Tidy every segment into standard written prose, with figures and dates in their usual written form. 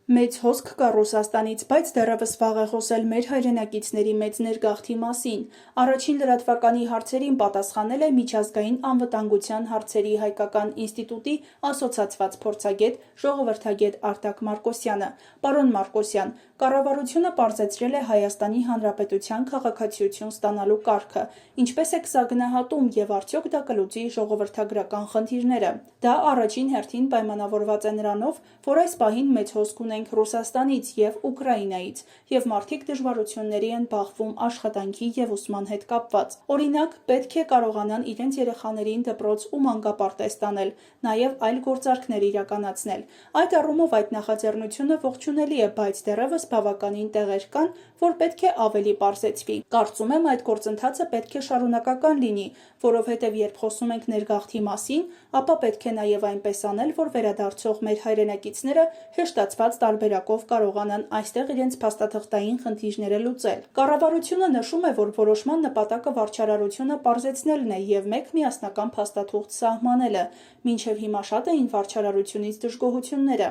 Մեծ հոսք կա Ռուսաստանից, բայց դեռևս վաղ է խոսել մեր հայրենակիցների մեծ ներգաղթի մասին։ Առաջին լրատվականի հարցերին պատասխանել է Միջազգային անվտանգության հարցերի հայկական ինստիտուտի ասոցացված փորձագետ, ժողովրդագետ Արտակ Մարկոսյանը։ Պարոն Մարկոսյան, կառավարությունը պարզեցրել է Հայաստանի Հանրապետության քաղաքացիություն ստանալու կարգը։ Ինչպես եք սա գնահատում եւ արդյոք դա կլուծի ժողովրդագրական խնդիրները։ Դա առաջին հերթին պայմանավորված է նրանով, որ այս պահին մեծ հոսք ունենք Ռուսաստանից եւ Ուկրաինայից, եւ մարդիկ դժվարությունների են բախվում աշխատանքի եւ ուսման հետ կապված։ Օրինակ, պետք է կարողանան իրենց երեխաներին դպրոց ու մանկապարտեզ տանել, նաեւ այլ գործարքներ իրականացնել։ Այդ առումով այդ նախաձեռնությունը ողջունելի է, բայց դեռևս բավականին տեղեր կան, որ պետք է ավելի պարզեցվի։ Կարծում եմ, այդ գործընթացը պետք է շարունակական լինի, որովհետեւ երբ խոսում ենք ներգաղթի մասին, ապա պետք է նաեւ այնպես անել, որ վերադարձող մեր հայրենակիցները հեշտացված տարբերակով կարողանան այստեղ իրենց փաստաթղթային խնդիրները լուծել։ Կառավարությունը նշում է, որ որոշման նպատակը վարչարարությունը պարզեցնելն է եւ մեկ միասնական փաստաթուղթ սահմանելը, մինչեւ հիմա շատ էին վարչարարությունից դժգոհությունները։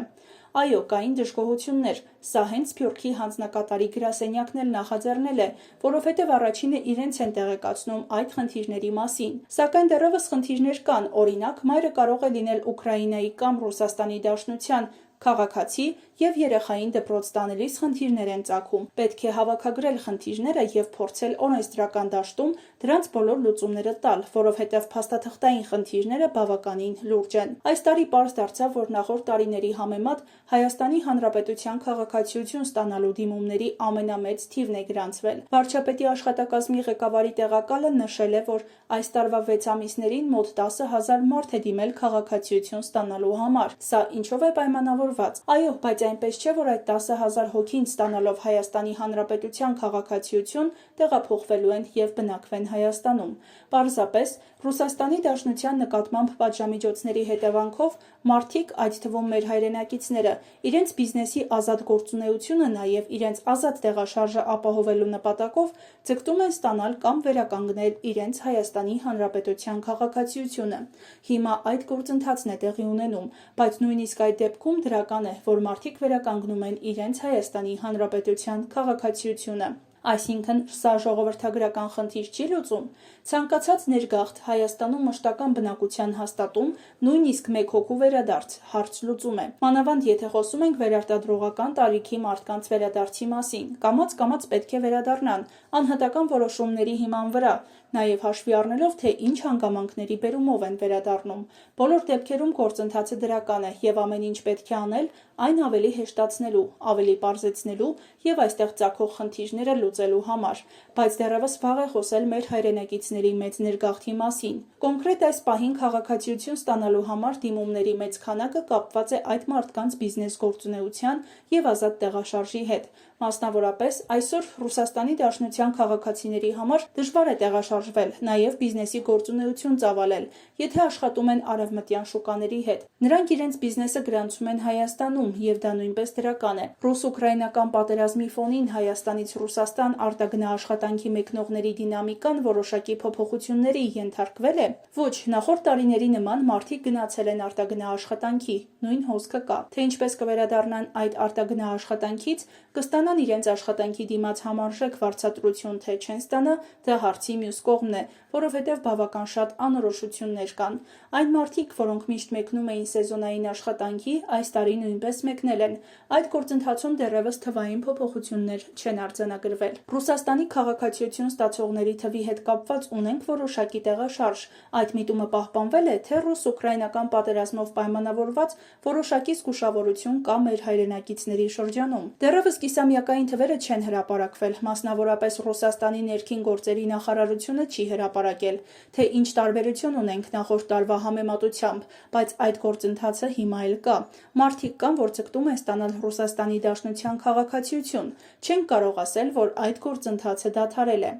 Այո, կային դժգոհություններ, սա հենց Սփյուռքի հանձնակատարի գրասենյակն էլ նախաձեռնել է, որովհետև առաջինը իրենց են տեղեկացնում այդ խնդիրների մասին։ Սակայն դեռևս խնդիրներ կան, օրինակ, մայրը կարող է լինել Ուկրաինայի կամ Ռուսաստանի Դաշնության քաղաքացի եւ երեխային դպրոց տանելիս խնդիրներ են ծագում։ Պետք է հավաքագրել խնդիրները եւ փորձել օրենսդրական դաշտում դրանց բոլոր լուծումները տալ, որովհետեւ փաստաթղթային խնդիրները բավականին լուրջ են։ Այս տարի պարզ դարձավ, որ նախորդ տարիների համեմատ Հայաստանի Հանրապետության քաղաքացիություն ստանալու դիմումների ամենամեծ թիվն է գրանցվել։ Վարչապետի աշխատակազմի ղեկավարի տեղակալը նշել է, որ այս տարվա 6 ամիսներին մոտ 10,000 մարդ է դիմել քաղաքացիություն ստանալու համար։ Սա ինչով է պայմանավորված։ Այո, բայց այնպես չէ, որ այդ 10,000 հոգին ստանալով Հայաստանի Հանրապետության քաղաքացիություն տեղափոխվելու են եւ բնակվեն Հայաստանում։ Պարզապես Ռուսաստանի Դաշնության նկատմամբ պատժամիջոցների հետևանքով մարդիկ, այդ թվում մեր հայրենակիցները, իրենց բիզնեսի ազատ գործունեությունը, նաեւ իրենց ազատ տեղաշարժը ապահովելու նպատակով ձգտում են ստանալ կամ վերականգնել իրենց Հայաստանի Հանրապետության քաղաքացիությունը։ Հիմա այդ գործընթացն է տեղի ունենում, բայց նույնիսկ այդ դեպքում դրական է, որ մարդիկ վերականգնում են իրենց Հայաստանի Հանրապետության քաղաքացիությունը։ Այսինքն, սա ժողովրդագրական խնդիր չի լուծում։ Ցանկացած ներգաղթ, Հայաստանում մշտական բնակության հաստատում, նույնիսկ մեկ հոգու վերադարձ հարց լուծում է։ Մանավանդ եթե խոսում ենք վերարտադրողական տարիքի մարդկանց վերադարձի մասին, կամաց-կամաց պետք է վերադառնան, անհատական որոշումների հիման վրա, նաև հաշվի առնելով, թե ինչ հանգամանքների բերումով են վերադառնում։ Բոլոր դեպքերում գործընթացը դրական է եւ ամեն ինչ պետք է անել այն ավելի հեշտացնելու, ավելի պարզեցնելու եւ այստեղ ծագող խնդիրները լուծելու համար, բայց դեռևս վաղ է խոսել մեր հայրենակիցների մեծ ներգաղթի մասին։ Կոնկրետ այս պահին քաղաքացիություն ստանալու համար դիմումների մեծ քանակը կապված է այդ մարդկանց բիզնես գործունեության եւ ազատ տեղաշարժի հետ։ Մասնավորապես, այսօր Ռուսաստանի Դաշնության քաղաքացիների համար դժվար է տեղաշարժվել, նաև բիզնեսի գործունեություն ծավալել, եթե աշխատում են արևմտյան շուկաների հետ։ Նրանք իրենց բիզնեսը գրանցում են Հայաստանում, եւ դա նույնպես դրական է։ Ռուս-ուկրաինական պատերազմի ֆոնին Հայաստանից Ռուսաստան արտագնաաշխատանքի մեկնողների դինամիկան որոշակի փոփոխությունների ենթարկվել է։ Ոչ, նախորդ տարիների նման մարդիկ գնացել են արտագնաաշխատանքի, նույն հոսքը կա։ Թե ինչպես կվերադառնան այդ արտագնաաշխատանքից, կստանան իրենց աշխատանքի դիմաց համարժեք վարձատրություն, թե չեն ստանա, դա հարցի մյուս կողմն է, որովհետև բավական շատ անորոշություններ կան։ Այն մարդիկ, որոնք միշտ մեկնում էին սեզոնային աշխատանքի, այս տարի նույնպես մեկնել են։ Այդ գործընթացում դեռևս թվային փոփոխություններ չեն արձանագրվել։ Ռուսաստանի քաղաքացիություն ստացողների թվի հետ կապված ունենք որոշակի տեղաշարժ։ Այդ միտումը պահպանվել է, թե ռուս-ուկրաինական պատերազմով պայմանավորված որոշակի զգուշավորություն կա մեր հայրենակիցների շրջանում։ Դեռևս կիսամյակային թվերը չեն հրապարակվել, մասնավորապես Ռուսաստանի ներքին գործերի նախարարությունը չի հրապարակել, թե ինչ տարբերություն ունենք նախորդ տարվա համեմատությամբ, բայց այդ գործընթացը հիմա էլ կա։ Մարդիկ կան, որ ձգտում են ստանալ Ռուսաստանի Դաշնության քաղաքացիություն։ Չենք կարող ասել, որ այդ գործընթացը դադարել է։